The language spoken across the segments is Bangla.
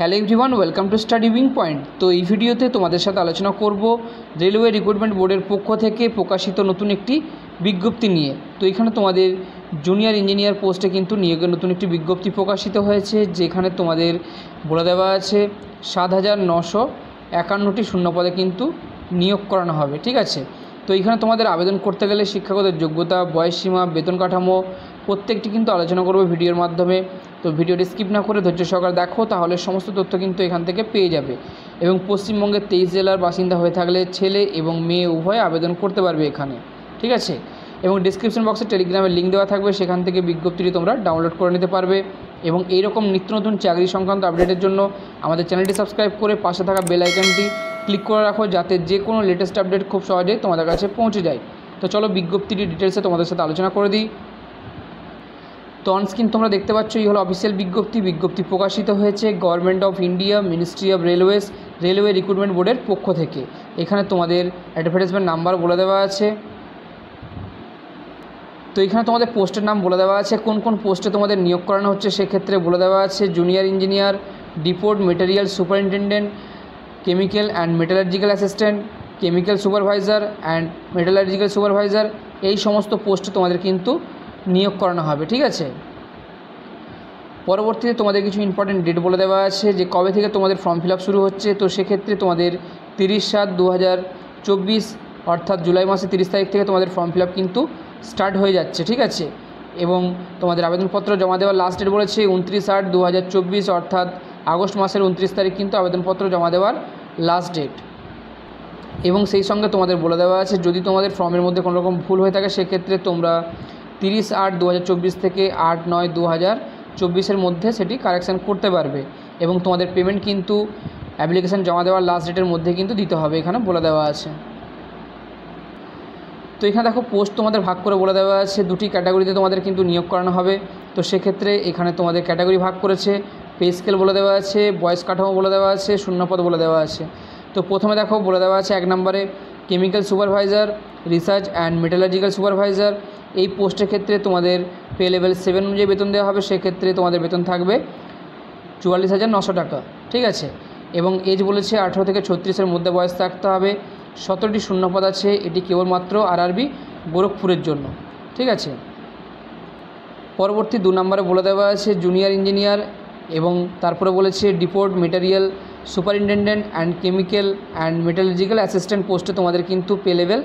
Hello everyone, welcome to study wing point. তো এই ভিডিওতে তোমাদের সাথে আলোচনা করব রেলওয়ে রিক্রুটমেন্ট বোর্ডের পক্ষ থেকে প্রকাশিত নতুন একটি বিজ্ঞপ্তি নিয়ে। তো এখানে তোমাদের জুনিয়র ইঞ্জিনিয়ার পোস্টে কিন্তু নিয়োগের নতুন একটি বিজ্ঞপ্তি প্রকাশিত হয়েছে, যেখানে তোমাদের বলে দেওয়া আছে 7,951টি শূন্যপদে কিন্তু নিয়োগ করানো হবে। ঠিক আছে, তো এখানে তোমাদের আবেদন করতে গেলে শিক্ষাগত যোগ্যতা, বয়সসীমা, বেতন কাঠামো প্রত্যেকটি কিন্তু আলোচনা করবে ভিডিওর মাধ্যমে। তো ভিডিওটি স্কিপ না করে ধৈর্য সহকারে দেখো, তাহলে সমস্ত তথ্য কিন্তু এখান থেকে পেয়ে যাবে। এবং পশ্চিমবঙ্গের 23 জেলার বাসিন্দা হয়ে থাকলে ছেলে এবং মেয়ে উভয় আবেদন করতে পারবে এখানে। ঠিক আছে, এবং ডিসক্রিপশন বক্সে টেলিগ্রামের লিঙ্ক দেওয়া থাকবে, সেখান থেকে বিজ্ঞপ্তিটি তোমরা ডাউনলোড করে নিতে পারবে। এবং এইরকম নিত্য নতুন চাকরি সংক্রান্ত আপডেটের জন্য আমাদের চ্যানেলটি সাবস্ক্রাইব করে পাশে থাকা বেল আইকনটি ক্লিক করে রাখো, যাতে যে কোনো লেটেস্ট আপডেট খুব সহজেই তোমাদের কাছে পৌঁছে যায়। তো চলো বিজ্ঞপ্তিটি ডিটেলসে তোমাদের সাথে আলোচনা করে দিই। তো অনস্ক্রিন তোমরা দেখতে পাচ্ছ, এই হলো অফিসিয়াল বিজ্ঞপ্তি প্রকাশিত হয়েছে government of India, ministry of railways, railway recruitment বোর্ডের পক্ষ থেকে। এখানে তোমাদের অ্যাডভার্টাইজমেন্ট নাম্বার বলে দেওয়া আছে। তো এখানে তোমাদের পোস্টের নাম বলে দেওয়া আছে, কোন কোন পোস্টে তোমাদের নিয়োগ করানো হচ্ছে সেক্ষেত্রে বলে দেওয়া আছে। Junior engineer, deport material superintendent, chemical and metallurgical assistant, chemical supervisor and metallurgical supervisor, এই সমস্ত পোস্টে তোমাদের কিন্তু নিয়োগ করানো হবে। ঠিক আছে, পরবর্তীতে তোমাদের কিছু ইম্পর্টেন্ট ডেট বলে দেওয়া আছে যে কবে থেকে তোমাদের ফর্ম ফিল আপ শুরু হচ্ছে। তো সেক্ষেত্রে তোমাদের 30/7/2024 অর্থাৎ জুলাই মাসে 30 তারিখ থেকে তোমাদের ফর্ম ফিল আপ কিন্তু স্টার্ট হয়ে যাচ্ছে। ঠিক আছে, এবং তোমাদের আবেদনপত্র জমা দেওয়ার লাস্ট ডেট বলেছে 29/8/2024 অর্থাৎ আগস্ট মাসের 29 তারিখ কিন্তু আবেদনপত্র জমা দেওয়ার লাস্ট ডেট। এবং সেই সঙ্গে তোমাদের বলে দেওয়া আছে যদি তোমাদের ফর্মের মধ্যে কোনো রকম ভুল হয়ে থাকে সেক্ষেত্রে তোমরা 30/8/2024 থেকে 8/9/2024 মধ্যে সেটি কারেকশান করতে পারবে। এবং তোমাদের পেমেন্ট কিন্তু অ্যাপ্লিকেশান জমা দেওয়ার লাস্ট ডেটের মধ্যে কিন্তু দিতে হবে, এখানে বলে দেওয়া আছে। তো এখানে দেখো পোস্ট তোমাদের ভাগ করে বলে দেওয়া আছে, দুটি ক্যাটাগরিতে তোমাদের কিন্তু নিয়োগ করানো হবে। তো সেক্ষেত্রে এখানে তোমাদের ক্যাটাগরি ভাগ করেছে, পে স্কেল বলে দেওয়া আছে, বয়স কাঠামো বলে দেওয়া আছে, শূন্যপদ বলে দেওয়া আছে। তো প্রথমে দেখো বলে দেওয়া আছে 1 নম্বরে chemical supervisor, research and metallurgical supervisor. এই পোস্টের ক্ষেত্রে তোমাদের পে লেভেল 7 অনুযায়ী বেতন দেওয়া হবে। সেক্ষেত্রে তোমাদের বেতন থাকবে 44,900 টাকা। ঠিক আছে, এবং এজ বলেছে 18 থেকে 36-এর মধ্যে বয়স থাকতে হবে। 17টি শূন্যপদ আছে, এটি কেবলমাত্র আরআরবি গোরখপুরের জন্য। ঠিক আছে, পরবর্তী 2 নম্বরে বলে দেওয়া আছে জুনিয়র ইঞ্জিনিয়ার, এবং তারপরে বলেছে deport material superintendent and chemical and metallurgical assistant পোস্টে তোমাদের কিন্তু পে লেভেল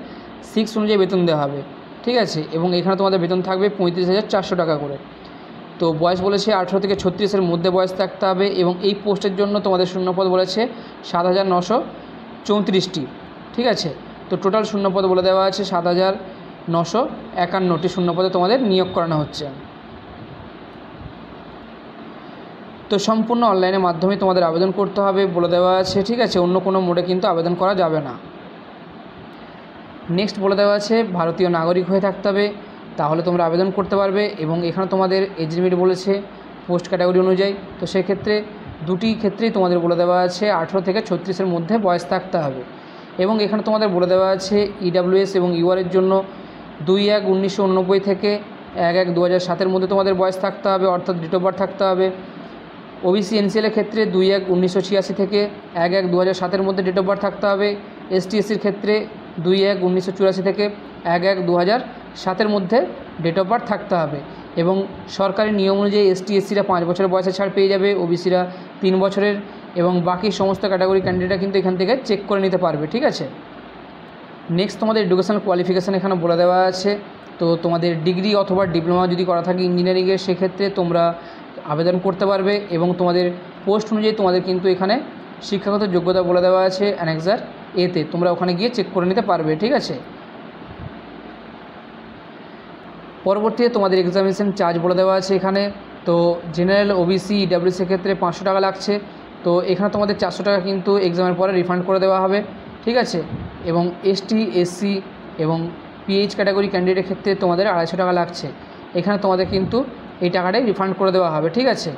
6 অনুযায়ী বেতন দেওয়া হবে। ঠিক আছে, এবং এখানে তোমাদের বেতন থাকবে 35,400 টাকা করে। তো বয়স বলেছে 18 থেকে 36-এর মধ্যে বয়স থাকতে হবে। এবং এই পোস্টের জন্য তোমাদের শূন্যপদ বলেছে 7,934টি। ঠিক আছে, তো টোটাল শূন্যপদ বলে দেওয়া আছে 7,951টি শূন্যপদে তোমাদের নিয়োগ করানো হচ্ছে। তো সম্পূর্ণ অনলাইনের মাধ্যমে তোমাদের আবেদন করতে হবে বলে দেওয়া আছে। ঠিক আছে, অন্য কোনো মোডে কিন্তু আবেদন করা যাবে না। নেক্সট বলে দেওয়া আছে ভারতীয় নাগরিক হয়ে থাকতে হবে, তাহলে তোমরা আবেদন করতে পারবে। এবং এখানে তোমাদের এজ লিমিট বলেছে পোস্ট ক্যাটাগরি অনুযায়ী। তো সেক্ষেত্রে দুটি ক্ষেত্রেই তোমাদের বলে দেওয়া আছে 18 থেকে 36-এর মধ্যে বয়স থাকতে হবে। এবং এখানে তোমাদের বলে দেওয়া আছে ইডাব্লিউএস এবং ইউআরের জন্য 2/1/1989 থেকে 1/1/2007-এর মধ্যে তোমাদের বয়স থাকতে হবে, অর্থাৎ ডেট অফ বার্থ থাকতে হবে। ওবিসি এনসিএলের ক্ষেত্রে 2/1/1986 থেকে 1/1/2007-এর মধ্যে ডেট অফ বার্থ থাকতে হবে। এসটিএসসির ক্ষেত্রে 2/1/1984 থেকে 1/1/2007-এর মধ্যে ডেট অফ বার্থ থাকতে হবে। এবং সরকারি নিয়ম অনুযায়ী এসটিএসসিরা 5 বছরের বয়সে ছাড় পেয়ে যাবে, ওবিসিরা 3 বছরের, এবং বাকি সমস্ত ক্যাটাগরি ক্যান্ডিডেটরা কিন্তু এখান থেকে চেক করে নিতে পারবে। ঠিক আছে, নেক্সট তোমাদের এডুকেশনাল কোয়ালিফিকেশান এখানে বলে দেওয়া আছে। তো তোমাদের ডিগ্রি অথবা ডিপ্লোমা যদি করা থাকে ইঞ্জিনিয়ারিংয়ের, সেক্ষেত্রে তোমরা আবেদন করতে পারবে। এবং তোমাদের পোস্ট অনুযায়ী তোমাদের কিন্তু এখানে শিক্ষাগত যোগ্যতা বলে দেওয়া আছে অ্যানেক্সার এতে, তোমরা ওখানে গিয়ে চেক করে নিতে পারবে। ঠিক আছে, পরবর্তীতে তোমাদের এক্সামিনেশন চার্জ বলে দেওয়া আছে এখানে। তো জেনারেল, ওবিসি, ইডাব্লিউসির ক্ষেত্রে 500 টাকা লাগছে। তো এখানে তোমাদের 400 টাকা কিন্তু এক্সামের পরে রিফান্ড করে দেওয়া হবে। ঠিক আছে, এবং এসটি, এসসি এবং পিএইচ ক্যাটাগরি ক্যান্ডিডেটের ক্ষেত্রে তোমাদের 250 টাকা লাগছে। এখানে তোমাদের কিন্তু এই টাকাটাই রিফান্ড করে দেওয়া হবে। ঠিক আছে,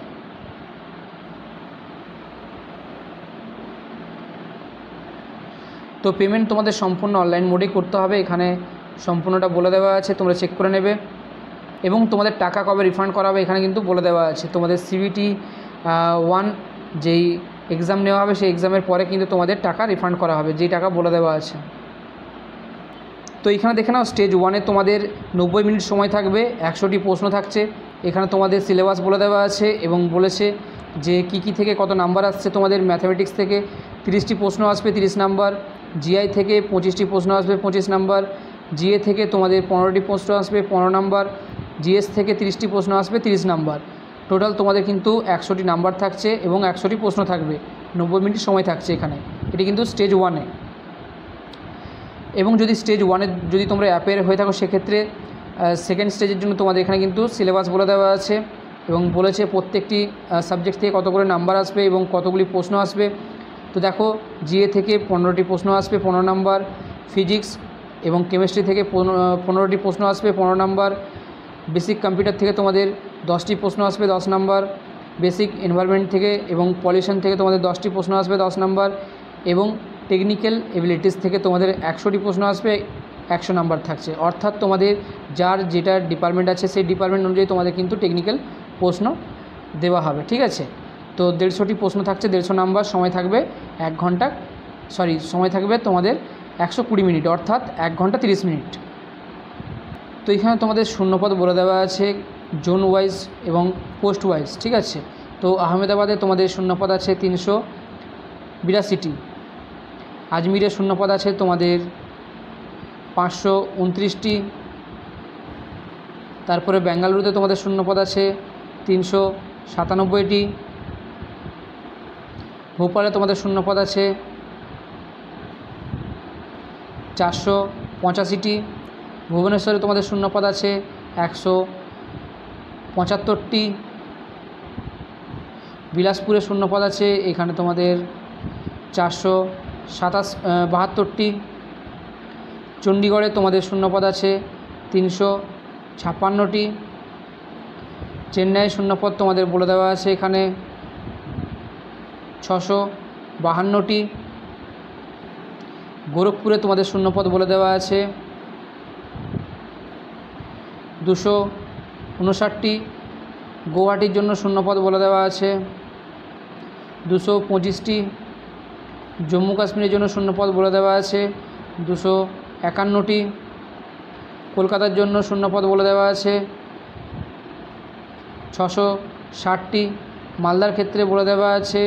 তো পেমেন্ট তোমাদের সম্পূর্ণ অনলাইন মোডেই করতে হবে, এখানে সম্পূর্ণটা বলে দেওয়া আছে, তোমরা চেক করে নেবে। এবং তোমাদের টাকা কবে রিফান্ড করা হবে এখানে কিন্তু বলে দেওয়া আছে। তোমাদের সিবিটি 1 যেই এক্সাম নেওয়া হবে সেই এক্সামের পরে কিন্তু তোমাদের টাকা রিফান্ড করা হবে, যেই টাকা বলে দেওয়া আছে। তো এখানে দেখে নাও, স্টেজ 1-এ তোমাদের 90 মিনিট সময় থাকবে, 100টি প্রশ্ন থাকছে। এখানে তোমাদের সিলেবাস বলে দেওয়া আছে এবং বলেছে যে কী থেকে কত নাম্বার আসছে। তোমাদের ম্যাথামেটিক্স থেকে 30টি প্রশ্ন আসবে 30 নাম্বার, জিআই থেকে 25টি প্রশ্ন আসবে 25 নাম্বার, জিএ থেকে তোমাদের 15টি প্রশ্ন আসবে 15 নাম্বার, জিএস থেকে 30টি প্রশ্ন আসবে 30 নাম্বার। টোটাল তোমাদের কিন্তু 100টি নাম্বার থাকছে এবং 100টি প্রশ্ন থাকবে, 90 মিনিট সময় থাকছে এখানে। এটি কিন্তু স্টেজ 1-এ। এবং যদি স্টেজ 1-এ যদি তোমরা অ্যাপের হয়ে থাকো সেক্ষেত্রে সেকেন্ড স্টেজের জন্য তোমাদের এখানে কিন্তু সিলেবাস বলে দেওয়া আছে এবং বলেছে প্রত্যেকটি সাবজেক্ট থেকে কত করে নাম্বার আসবে এবং কতগুলি প্রশ্ন আসবে। তো দেখো, জিএ থেকে 15টি প্রশ্ন আসবে 15 নাম্বার, ফিজিক্স এবং কেমিস্ট্রি থেকে 15টি প্রশ্ন আসবে 15 নাম্বার, বেসিক কম্পিউটার থেকে তোমাদের 10টি প্রশ্ন আসবে 10 নাম্বার, বেসিক এনভায়রনমেন্ট থেকে এবং পলিউশন থেকে তোমাদের 10টি প্রশ্ন আসবে 10 নাম্বার, এবং টেকনিক্যাল এবিলিটিস থেকে তোমাদের 100টি প্রশ্ন আসবে 100 নাম্বার থাকছে। অর্থাৎ তোমাদের যার যেটা ডিপার্টমেন্ট আছে সেই ডিপার্টমেন্ট অনুযায়ী তোমাদের কিন্তু টেকনিক্যাল প্রশ্ন দেওয়া হবে, ঠিক আছে। তো 150টি প্রশ্ন থাকছে, 150 নাম্বার, সময় থাকবে সময় থাকবে তোমাদের 120 মিনিট, অর্থাৎ 1 ঘন্টা 30 মিনিট। তো এখানে তোমাদের শূন্যপদ বলে দেওয়া আছে জোন ওয়াইজ এবং পোস্ট ওয়াইজ, ঠিক আছে। তো আহমেদাবাদে তোমাদের শূন্যপদ আছে 382টি, আজমিরে শূন্যপদ আছে তোমাদের 529টি, তারপরে বেঙ্গালুরুতে তোমাদের শূন্যপদ আছে 397টি, ভোপালে তোমাদের শূন্যপদ আছে 485টি, ভুবনেশ্বরে তোমাদের শূন্যপদ আছে 175টি, বিলাসপুরে শূন্যপদ আছে এখানে তোমাদের 472টি, চণ্ডীগড়ে তোমাদের শূন্যপদ আছে 356টি, চেন্নাই শূন্যপদ তোমাদের বলে দেওয়া আছে এখানে 652টি, গোরখপুরে তোমাদের শূন্যপদ বলে দেওয়া আছে 259টি, গুয়াহাটির জন্য শূন্যপদ বলে দেওয়া আছে 225টি, জম্মু কাশ্মীরের জন্য শূন্যপদ বলে দেওয়া আছে 251টি, কলকাতার জন্য শূন্যপদ বলে দেওয়া আছে 660টি, মালদার ক্ষেত্রে বলে দেওয়া আছে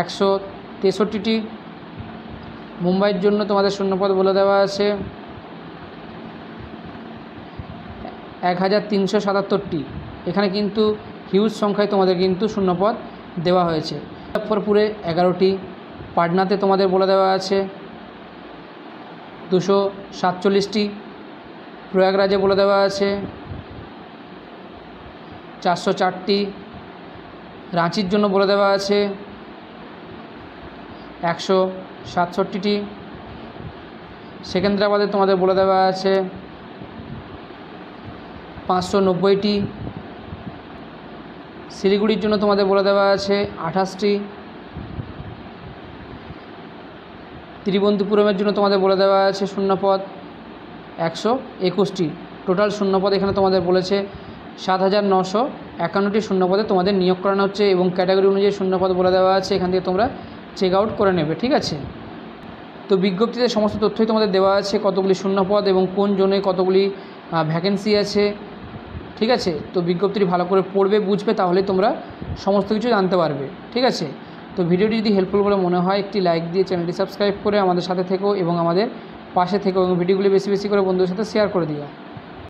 163টি, মুম্বাইয়ের জন্য তোমাদের শূন্যপদ বলে দেওয়া আছে 1377টি। এখানে কিন্তু হিউজ সংখ্যায় তোমাদের কিন্তু শূন্যপদ দেওয়া হয়েছে। মুজফ্ফরপুরে 11টি, পাটনাতে তোমাদের বলে দেওয়া আছে 247টি, প্রয়াগরাজে বলে দেওয়া আছে 404টি, রাঁচির জন্য বলে দেওয়া আছে 167টি, সেকেন্দ্রাবাদে তোমাদের বলে দেওয়া আছে 590টি, শিলিগুড়ির জন্য তোমাদের বলে দেওয়া আছে 28টি, তিরুবনন্তপুরমের জন্য তোমাদের বলে দেওয়া আছে শূন্যপদ 121টি। টোটাল শূন্যপদ এখানে তোমাদের বলেছে 7951টি শূন্যপদে তোমাদের নিয়োগ করানো হচ্ছে এবং ক্যাটাগরি অনুযায়ী শূন্যপদ বলে দেওয়া আছে, এখান থেকে তোমরা চেক আউট করে নেবে, ঠিক আছে। তো বিজ্ঞপ্তিতে সমস্ত তথ্যই তোমাদের দেওয়া আছে, কতগুলি শূন্যপদ এবং কোন জোনে কতগুলি ভ্যাকেন্সি আছে, ঠিক আছে। তো বিজ্ঞপ্তিটি ভালো করে পড়বে, বুঝবে, তাহলে তোমরা সমস্ত কিছু জানতে পারবে, ঠিক আছে। তো ভিডিওটি যদি হেল্পফুল বলে মনে হয় একটি লাইক দিয়ে চ্যানেলটি সাবস্ক্রাইব করে আমাদের সাথে থেকো এবং আমাদের পাশে থেকো এবং ভিডিওগুলি বেশি বেশি করে বন্ধুদের সাথে শেয়ার করে দিও।